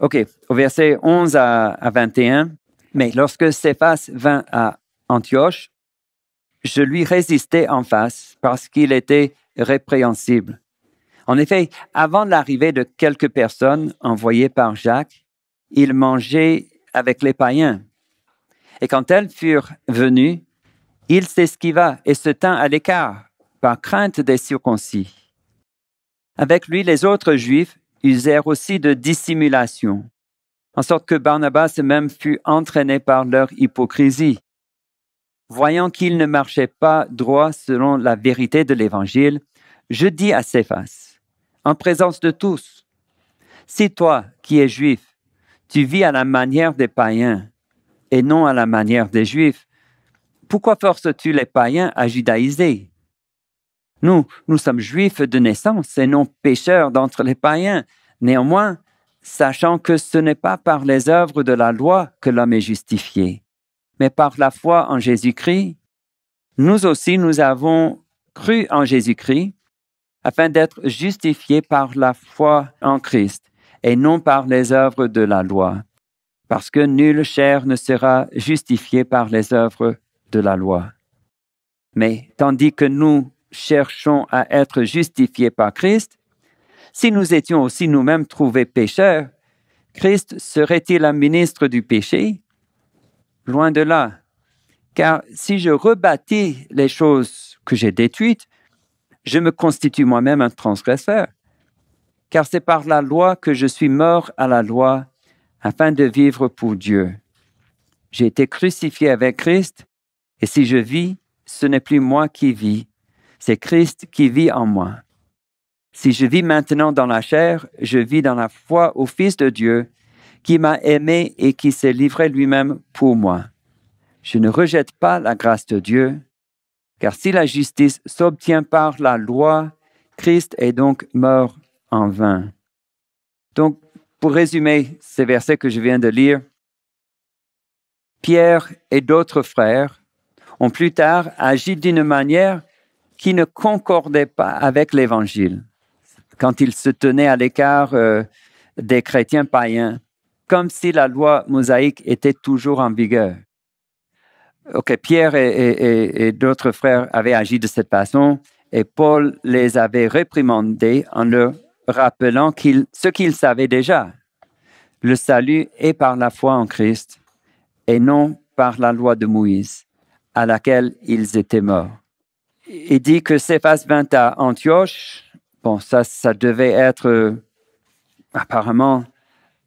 OK, au verset 11 à 21. Mais lorsque Céphas vint à Antioche, je lui résistai en face parce qu'il était répréhensible. En effet, avant l'arrivée de quelques personnes envoyées par Jacques, il mangeait avec les païens. Et quand elles furent venues, il s'esquiva et se tint à l'écart par crainte des circoncis. Avec lui, les autres Juifs usèrent aussi de dissimulation, en sorte que Barnabas même fut entraîné par leur hypocrisie. Voyant qu'il ne marchait pas droit selon la vérité de l'Évangile, je dis à Céphas, en présence de tous, si toi, qui es juif, tu vis à la manière des païens et non à la manière des Juifs, pourquoi forces-tu les païens à judaïser? Nous sommes juifs de naissance et non pécheurs d'entre les païens. Néanmoins, sachant que ce n'est pas par les œuvres de la loi que l'homme est justifié, mais par la foi en Jésus-Christ, nous aussi nous avons cru en Jésus-Christ afin d'être justifiés par la foi en Christ et non par les œuvres de la loi, parce que nulle chair ne sera justifiée par les œuvres de la loi. Mais tandis que nous cherchons à être justifiés par Christ, si nous étions aussi nous-mêmes trouvés pécheurs, Christ serait-il un ministre du péché? Loin de là. Car si je rebâtis les choses que j'ai détruites, je me constitue moi-même un transgresseur. Car c'est par la loi que je suis mort à la loi afin de vivre pour Dieu. J'ai été crucifié avec Christ, et si je vis, ce n'est plus moi qui vis, c'est Christ qui vit en moi. Si je vis maintenant dans la chair, je vis dans la foi au Fils de Dieu, qui m'a aimé et qui s'est livré lui-même pour moi. Je ne rejette pas la grâce de Dieu, car si la justice s'obtient par la loi, Christ est donc mort en vain. Donc, pour résumer ces versets que je viens de lire, Pierre et d'autres frères ont plus tard agi d'une manière qui ne concordait pas avec l'Évangile, quand ils se tenaient à l'écart des chrétiens païens, comme si la loi mosaïque était toujours en vigueur. OK, Pierre et d'autres frères avaient agi de cette façon et Paul les avait réprimandés en leur rappelant ce qu'ils savaient déjà. Le salut est par la foi en Christ et non par la loi de Moïse, à laquelle ils étaient morts. Il dit que Céphas vint à Antioche. Bon, ça devait être apparemment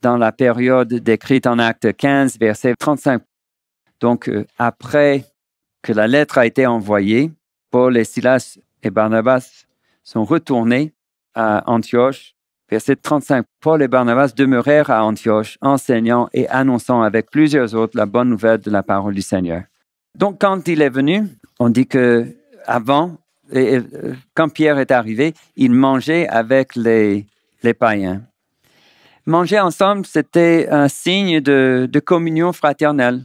dans la période décrite en Acte 15, verset 35. Donc, après que la lettre a été envoyée, Paul et Silas et Barnabas sont retournés à Antioche. Verset 35. Paul et Barnabas demeurèrent à Antioche, enseignant et annonçant avec plusieurs autres la bonne nouvelle de la parole du Seigneur. Donc, quand il est venu, on dit que avant, quand Pierre est arrivé, il mangeait avec les païens. Manger ensemble, c'était un signe de communion fraternelle.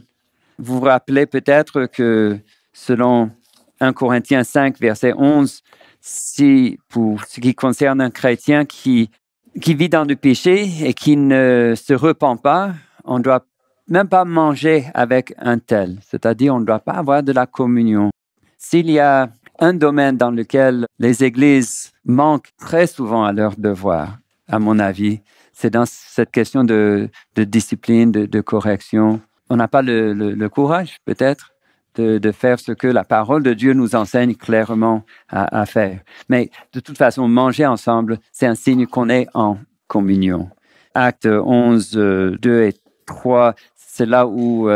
Vous vous rappelez peut-être que selon 1 Corinthiens 5, verset 11, si pour ce qui concerne un chrétien qui vit dans le péché et qui ne se repent pas, on ne doit même pas manger avec un tel. C'est-à-dire, on ne doit pas avoir de la communion. S'il y a un domaine dans lequel les églises manquent très souvent à leur devoir, à mon avis, c'est dans cette question de discipline, de correction. On n'a pas le courage, peut-être, de faire ce que la parole de Dieu nous enseigne clairement à faire. Mais de toute façon, manger ensemble, c'est un signe qu'on est en communion. Acte 11, 2 et 3, c'est là où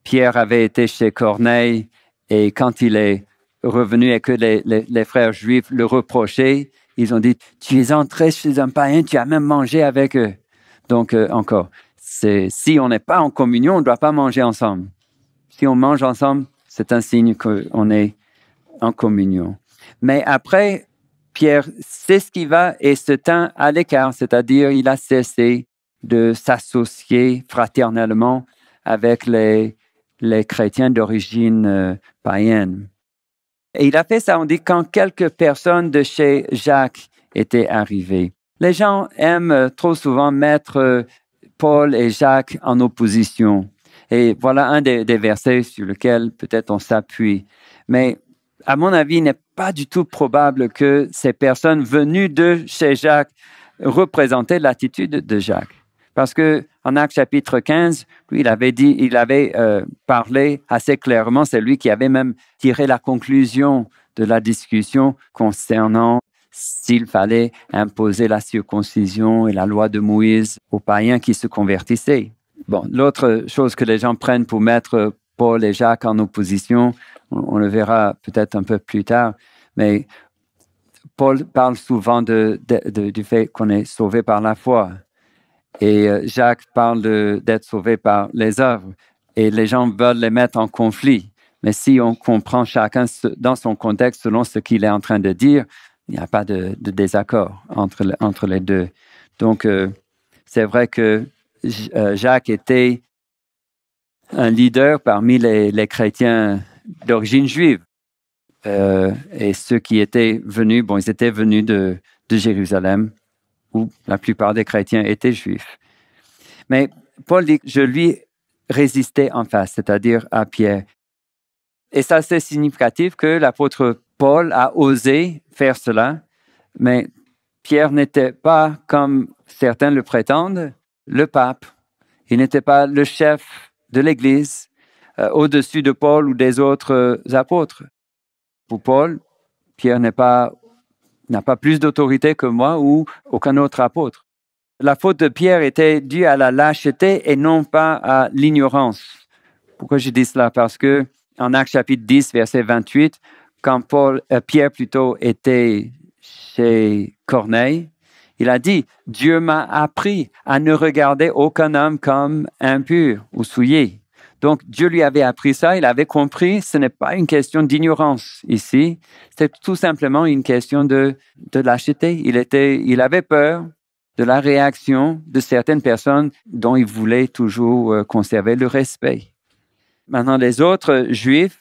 Pierre avait été chez Corneille et quand il est revenu et que les frères juifs le reprochaient, ils ont dit, tu es entré chez un païen, tu as même mangé avec eux. Donc, encore, si on n'est pas en communion, on ne doit pas manger ensemble. Si on mange ensemble, c'est un signe qu'on est en communion. Mais après, Pierre s'esquiva et se tint à l'écart, c'est-à-dire il a cessé de s'associer fraternellement avec les chrétiens d'origine païenne. Et il a fait ça, on dit, quand quelques personnes de chez Jacques étaient arrivées. Les gens aiment trop souvent mettre Paul et Jacques en opposition. Et voilà un des versets sur lesquels peut-être on s'appuie. Mais à mon avis, il n'est pas du tout probable que ces personnes venues de chez Jacques représentaient l'attitude de Jacques. Parce que en Actes chapitre 15, lui, il avait parlé assez clairement, c'est lui qui avait même tiré la conclusion de la discussion concernant s'il fallait imposer la circoncision et la loi de Moïse aux païens qui se convertissaient. Bon, l'autre chose que les gens prennent pour mettre Paul et Jacques en opposition, on le verra peut-être un peu plus tard, mais Paul parle souvent du fait qu'on est sauvé par la foi. Et Jacques parle d'être sauvé par les œuvres. Et les gens veulent les mettre en conflit. Mais si on comprend chacun dans son contexte, selon ce qu'il est en train de dire, il n'y a pas de désaccord entre les deux. Donc, c'est vrai que Jacques était un leader parmi les chrétiens d'origine juive. Et ceux qui étaient venus, bon, ils étaient venus de Jérusalem, où la plupart des chrétiens étaient juifs. Mais Paul dit, je lui résistais en face, c'est-à-dire à Pierre. Et ça, c'est significatif que l'apôtre Paul a osé faire cela, mais Pierre n'était pas, comme certains le prétendent, le pape. Il n'était pas le chef de l'Église au-dessus de Paul ou des autres apôtres. Pour Paul, Pierre n'a pas plus d'autorité que moi ou aucun autre apôtre. La faute de Pierre était due à la lâcheté et non pas à l'ignorance. Pourquoi je dis cela? Parce que en Actes chapitre 10, verset 28, quand Pierre plutôt était chez Corneille, il a dit, Dieu m'a appris à ne regarder aucun homme comme impur ou souillé. Donc, Dieu lui avait appris ça, il avait compris, ce n'est pas une question d'ignorance ici, c'est tout simplement une question de lâcheté. Il avait peur de la réaction de certaines personnes dont il voulait toujours conserver le respect. Maintenant, les autres juifs,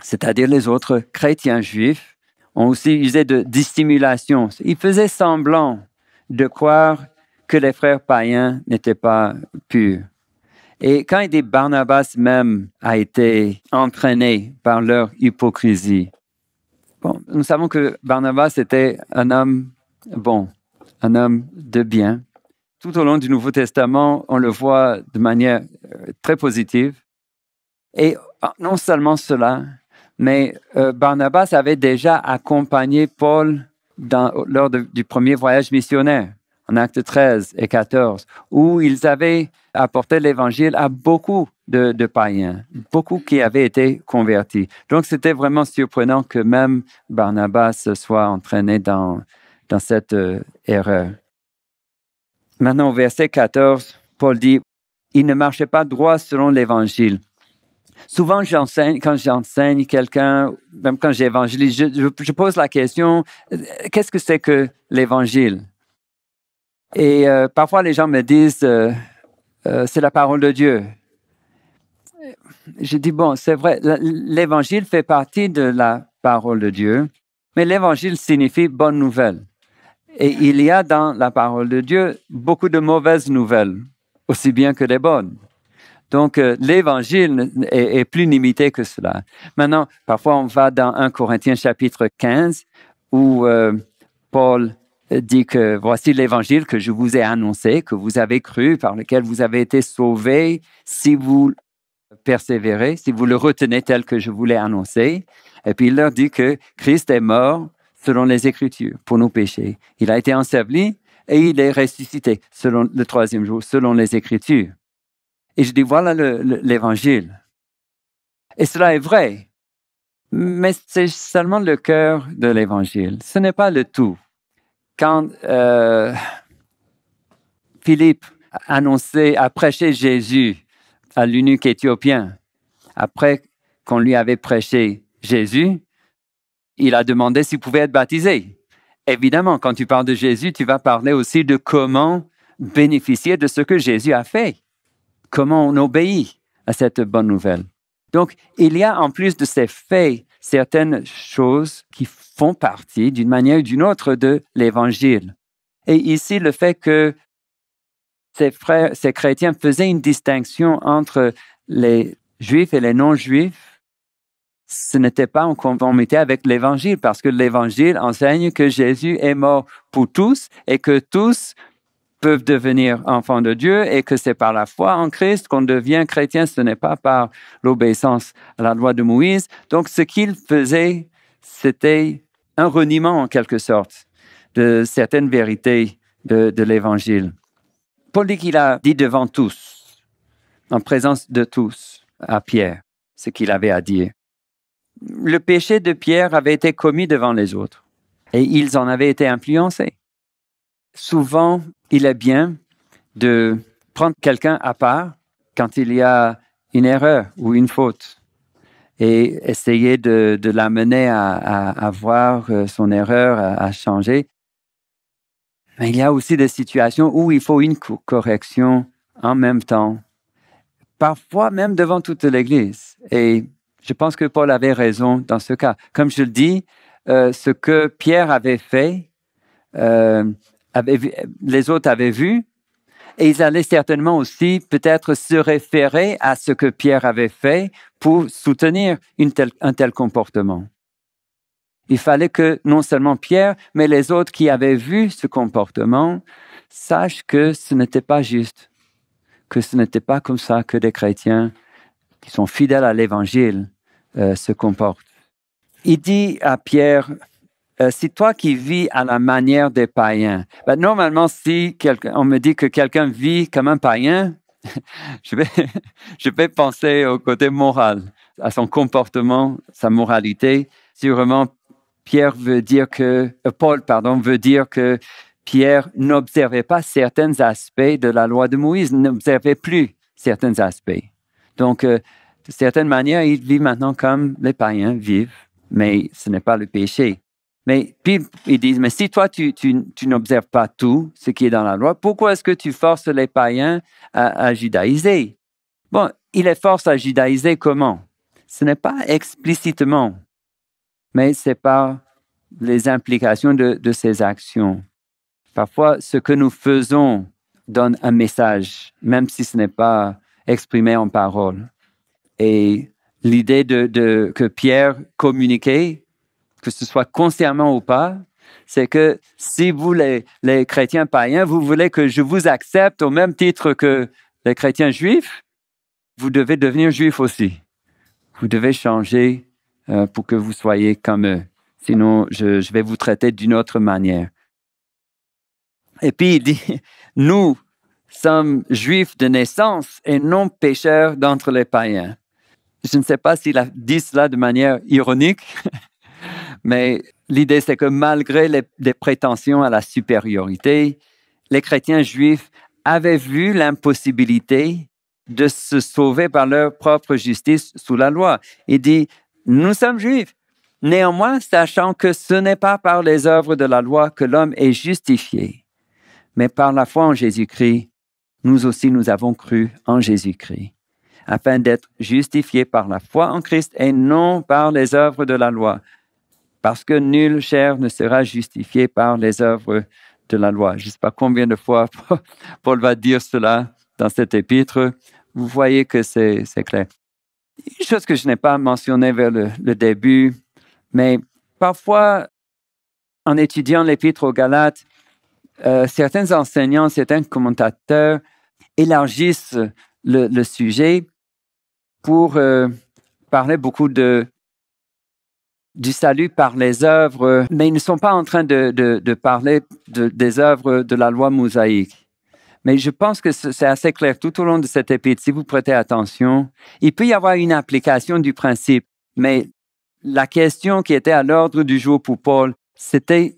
c'est-à-dire les autres chrétiens juifs, ont aussi usé de dissimulation. Ils faisaient semblant de croire que les frères païens n'étaient pas purs. Et quand il dit Barnabas même a été entraîné par leur hypocrisie, bon, nous savons que Barnabas était un homme bon, un homme de bien. Tout au long du Nouveau Testament, on le voit de manière très positive. Et non seulement cela, mais Barnabas avait déjà accompagné Paul lors du premier voyage missionnaire, en Actes 13 et 14, où ils avaient apporté l'Évangile à beaucoup de païens, beaucoup qui avaient été convertis. Donc, c'était vraiment surprenant que même Barnabas soit entraîné dans cette erreur. Maintenant, au verset 14, Paul dit, « Il ne marchait pas droit selon l'Évangile. » Souvent, quand j'enseigne quelqu'un, même quand j'évangélise, je pose la question, qu'est-ce que c'est que l'Évangile? Et parfois, les gens me disent, c'est la parole de Dieu. Je dis, bon, c'est vrai, l'Évangile fait partie de la parole de Dieu, mais l'Évangile signifie bonne nouvelle. Et il y a dans la parole de Dieu beaucoup de mauvaises nouvelles, aussi bien que des bonnes. Donc, l'Évangile est plus limité que cela. Maintenant, parfois, on va dans 1 Corinthiens chapitre 15, où Paul dit que voici l'Évangile que je vous ai annoncé, que vous avez cru, par lequel vous avez été sauvés, si vous persévérez, si vous le retenez tel que je vous l'ai annoncé. Et puis, il leur dit que Christ est mort selon les Écritures pour nos péchés. Il a été enseveli et il est ressuscité le troisième jour, selon les Écritures. Et je dis, voilà l'Évangile. Et cela est vrai, mais c'est seulement le cœur de l'Évangile. Ce n'est pas le tout. Quand Philippe a prêché Jésus à l'eunuque éthiopien, après qu'on lui avait prêché Jésus, il a demandé s'il pouvait être baptisé. Évidemment, quand tu parles de Jésus, tu vas parler aussi de comment bénéficier de ce que Jésus a fait. Comment on obéit à cette bonne nouvelle. Donc, il y a en plus de ces faits, certaines choses qui font partie d'une manière ou d'une autre de l'Évangile. Et ici, le fait que ces frères, ces chrétiens faisaient une distinction entre les juifs et les non-juifs. Ce n'était pas en conformité avec l'Évangile, parce que l'Évangile enseigne que Jésus est mort pour tous et que tous peuvent devenir enfants de Dieu et que c'est par la foi en Christ qu'on devient chrétien, ce n'est pas par l'obéissance à la loi de Moïse. Donc, ce qu'il faisait, c'était un reniement en quelque sorte de certaines vérités de l'Évangile. Paul dit qu'il a dit devant tous, en présence de tous, à Pierre, ce qu'il avait à dire. Le péché de Pierre avait été commis devant les autres et ils en avaient été influencés. Souvent, il est bien de prendre quelqu'un à part quand il y a une erreur ou une faute et essayer de l'amener à voir son erreur, à changer. Mais il y a aussi des situations où il faut une correction en même temps, parfois même devant toute l'Église. Et je pense que Paul avait raison dans ce cas. Comme je le dis, ce que Pierre avait fait, les autres avaient vu, et ils allaient certainement aussi peut-être se référer à ce que Pierre avait fait pour soutenir un tel comportement. Il fallait que non seulement Pierre, mais les autres qui avaient vu ce comportement sachent que ce n'était pas juste, que ce n'était pas comme ça que des chrétiens qui sont fidèles à l'Évangile se comportent. Il dit à Pierre, c'est toi qui vis à la manière des païens. Ben, normalement, si on me dit que quelqu'un vit comme un païen, je vais penser au côté moral, à son comportement, sa moralité. Sûrement, Paul veut dire que Pierre n'observait pas certains aspects de la loi de Moïse, n'observait plus certains aspects. Donc, de certaine manière, il vit maintenant comme les païens vivent, mais ce n'est pas le péché. Mais puis, ils disent, mais si toi, tu n'observes pas tout ce qui est dans la loi, pourquoi est-ce que tu forces les païens à judaïser? Bon, il les force à judaïser comment? Ce n'est pas explicitement, mais c'est par les implications de ces actions. Parfois, ce que nous faisons donne un message, même si ce n'est pas exprimé en parole. Et l'idée que Pierre communiquait, que ce soit consciemment ou pas, c'est que si vous, les chrétiens païens, vous voulez que je vous accepte au même titre que les chrétiens juifs, vous devez devenir juifs aussi. Vous devez changer pour que vous soyez comme eux. Sinon, je vais vous traiter d'une autre manière. Et puis, il dit, nous sommes juifs de naissance et non pécheurs d'entre les païens. Je ne sais pas s'il a dit cela de manière ironique, mais l'idée, c'est que malgré les prétentions à la supériorité, les chrétiens juifs avaient vu l'impossibilité de se sauver par leur propre justice sous la loi. Il dit, nous sommes juifs. Néanmoins, sachant que ce n'est pas par les œuvres de la loi que l'homme est justifié, mais par la foi en Jésus-Christ, nous aussi nous avons cru en Jésus-Christ, afin d'être justifiés par la foi en Christ et non par les œuvres de la loi, parce que nulle chair ne sera justifiée par les œuvres de la loi. Je ne sais pas combien de fois Paul va dire cela dans cet épître. Vous voyez que c'est clair. Une chose que je n'ai pas mentionnée vers le début, mais parfois, en étudiant l'épître aux Galates, certains enseignants, certains commentateurs élargissent le sujet pour parler beaucoup du salut par les œuvres, mais ils ne sont pas en train de parler des œuvres de la loi mosaïque. Mais je pense que c'est assez clair tout au long de cet épître. Si vous prêtez attention, il peut y avoir une application du principe, mais la question qui était à l'ordre du jour pour Paul, c'était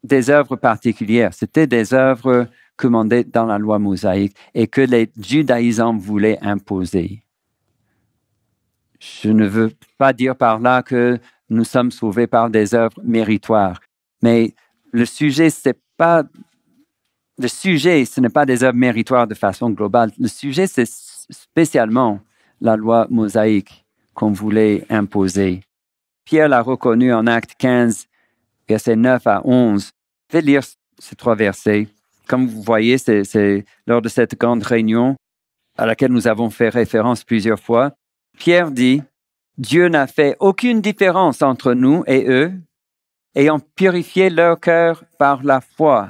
des œuvres particulières, c'était des œuvres commandées dans la loi mosaïque et que les judaïsants voulaient imposer. Je ne veux pas dire par là que nous sommes sauvés par des œuvres méritoires, mais le sujet, ce n'est pas des œuvres méritoires de façon globale. Le sujet, c'est spécialement la loi mosaïque qu'on voulait imposer. Pierre l'a reconnu en Actes 15, versets 9 à 11. Je vais lire ces 3 versets. comme vous voyez, c'est lors de cette grande réunion à laquelle nous avons fait référence plusieurs fois, Pierre dit, Dieu n'a fait aucune différence entre nous et eux, ayant purifié leur cœur par la foi.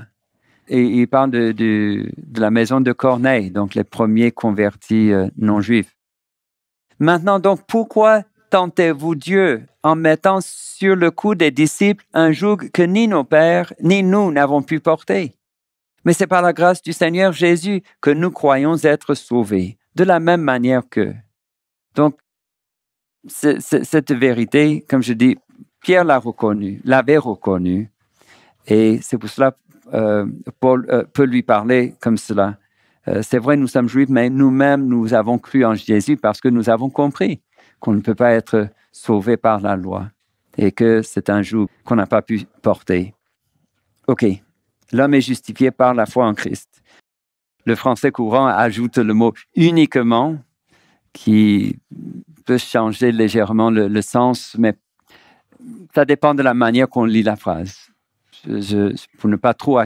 Et il parle de la maison de Corneille, donc les premiers convertis non-juifs. Maintenant, donc, pourquoi tentez-vous Dieu en mettant sur le cou des disciples un joug que ni nos pères, ni nous n'avons pu porter? Mais c'est par la grâce du Seigneur Jésus que nous croyons être sauvés, de la même manière qu'eux. Donc, cette vérité, comme je dis, Pierre l'avait reconnue, et c'est pour cela Paul peut lui parler comme cela. C'est vrai, nous sommes juifs, mais nous-mêmes, nous avons cru en Jésus parce que nous avons compris qu'on ne peut pas être sauvé par la loi et que c'est un joug qu'on n'a pas pu porter. OK. L'homme est justifié par la foi en Christ. Le français courant ajoute le mot uniquement, qui peut changer légèrement le sens, mais ça dépend de la manière qu'on lit la phrase. Pour ne pas trop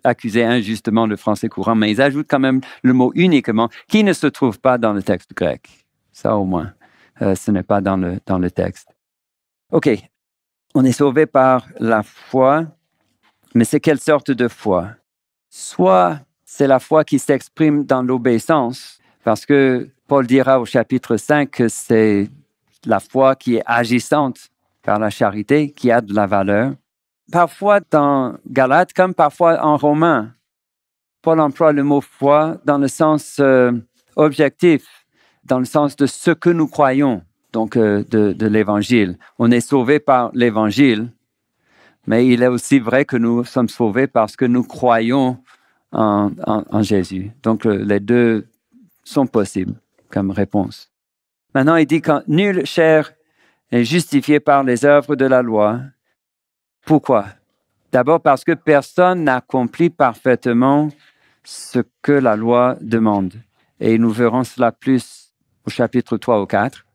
accuser injustement le français courant, mais ils ajoutent quand même le mot uniquement, qui ne se trouve pas dans le texte grec. Ça au moins, ce n'est pas dans le texte. OK, on est sauvé par la foi, mais c'est quelle sorte de foi? Soit c'est la foi qui s'exprime dans l'obéissance, parce que Paul dira au chapitre 5 que c'est la foi qui est agissante par la charité, qui a de la valeur. Parfois dans Galates, comme parfois en Romains, Paul emploie le mot foi dans le sens objectif, dans le sens de ce que nous croyons, donc de l'Évangile. On est sauvé par l'Évangile, mais il est aussi vrai que nous sommes sauvés parce que nous croyons en Jésus. Donc, les deux sont possibles comme réponse. Maintenant, il dit que nulle chair est justifiée par les œuvres de la loi. Pourquoi? D'abord parce que personne n'accomplit parfaitement ce que la loi demande. Et nous verrons cela plus au chapitre 3 ou 4.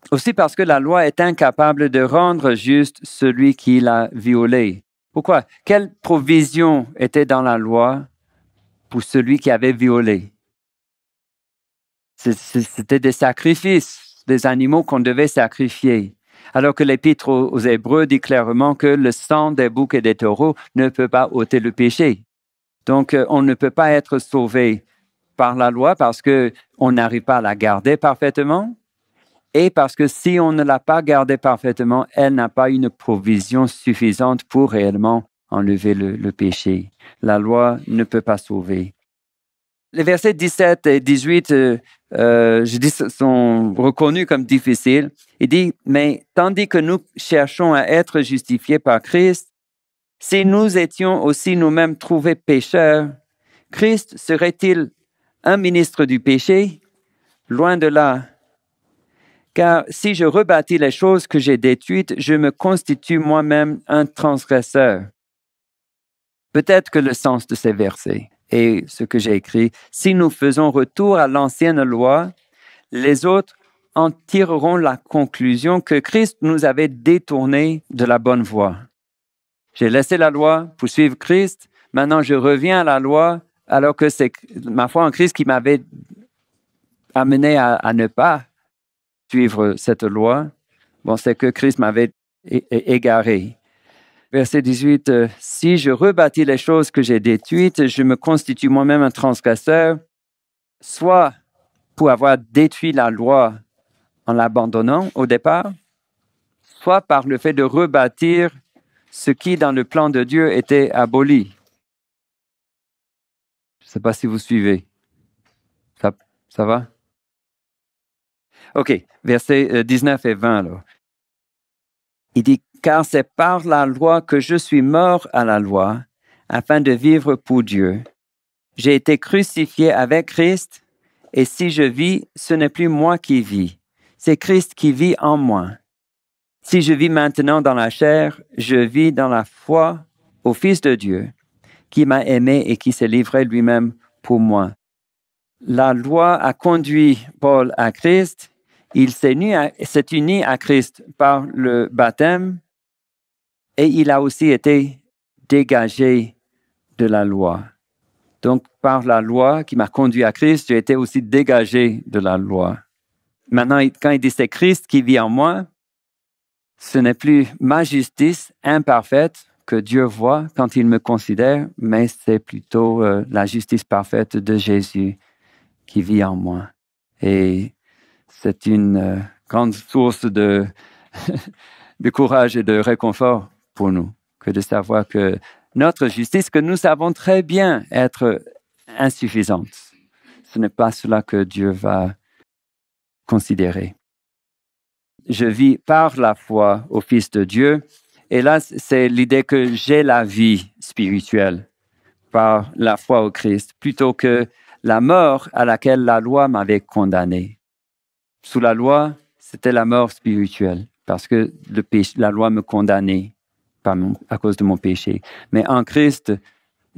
Aussi parce que la loi est incapable de rendre juste celui qui l'a violée. Pourquoi? Quelle provision était dans la loi pour celui qui avait violé? C'était des sacrifices, des animaux qu'on devait sacrifier. Alors que l'Épître aux Hébreux dit clairement que le sang des boucs et des taureaux ne peut pas ôter le péché. Donc, on ne peut pas être sauvé par la loi parce qu'on n'arrive pas à la garder parfaitement et parce que si on ne l'a pas gardée parfaitement, elle n'a pas une provision suffisante pour réellement enlever le péché. La loi ne peut pas sauver. Les versets 17 et 18, je dis, sont reconnus comme difficiles. Il dit, mais tandis que nous cherchons à être justifiés par Christ, si nous étions aussi nous-mêmes trouvés pécheurs, Christ serait-il un ministre du péché? Loin de là. Car si je rebâtis les choses que j'ai détruites, je me constitue moi-même un transgresseur. Peut-être que le sens de ces versets et ce que j'ai écrit, si nous faisons retour à l'ancienne loi, les autres en tireront la conclusion que Christ nous avait détournés de la bonne voie. J'ai laissé la loi pour suivre Christ, maintenant je reviens à la loi alors que c'est ma foi en Christ qui m'avait amené à ne pas suivre cette loi. Bon, c'est que Christ m'avait égaré. Verset 18, si je rebâtis les choses que j'ai détruites, je me constitue moi-même un transgresseur, soit pour avoir détruit la loi en l'abandonnant au départ, soit par le fait de rebâtir ce qui, dans le plan de Dieu, était aboli. Je ne sais pas si vous suivez. Ça va? OK, versets 19 et 20 alors. Il dit, car c'est par la loi que je suis mort à la loi, afin de vivre pour Dieu. J'ai été crucifié avec Christ, et si je vis, ce n'est plus moi qui vis, c'est Christ qui vit en moi. Si je vis maintenant dans la chair, je vis dans la foi au Fils de Dieu, qui m'a aimé et qui s'est livré lui-même pour moi. La loi a conduit Paul à Christ. Il s'est uni à Christ par le baptême et il a aussi été dégagé de la loi. Donc, par la loi qui m'a conduit à Christ, j'ai été aussi dégagé de la loi. Maintenant, quand il dit c'est Christ qui vit en moi, ce n'est plus ma justice imparfaite que Dieu voit quand il me considère, mais c'est plutôt la justice parfaite de Jésus qui vit en moi. Et c'est une grande source de, de courage et de réconfort pour nous, que de savoir que notre justice, que nous savons très bien être insuffisante, ce n'est pas cela que Dieu va considérer. Je vis par la foi au Fils de Dieu. Et là, c'est l'idée que j'ai la vie spirituelle par la foi au Christ, plutôt que la mort à laquelle la loi m'avait condamné. Sous la loi, c'était la mort spirituelle, parce que la loi me condamnait à cause de mon péché. Mais en Christ,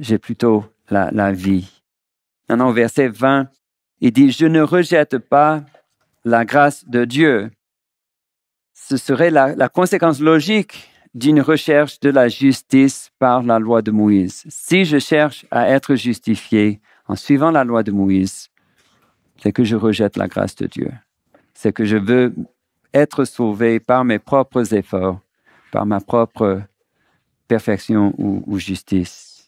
j'ai plutôt la vie. Maintenant, au verset 20, il dit « Je ne rejette pas la grâce de Dieu ». Ce serait la conséquence logique d'une recherche de la justice par la loi de Moïse. Si je cherche à être justifié en suivant la loi de Moïse, c'est que je rejette la grâce de Dieu. C'est que je veux être sauvé par mes propres efforts, par ma propre perfection ou justice.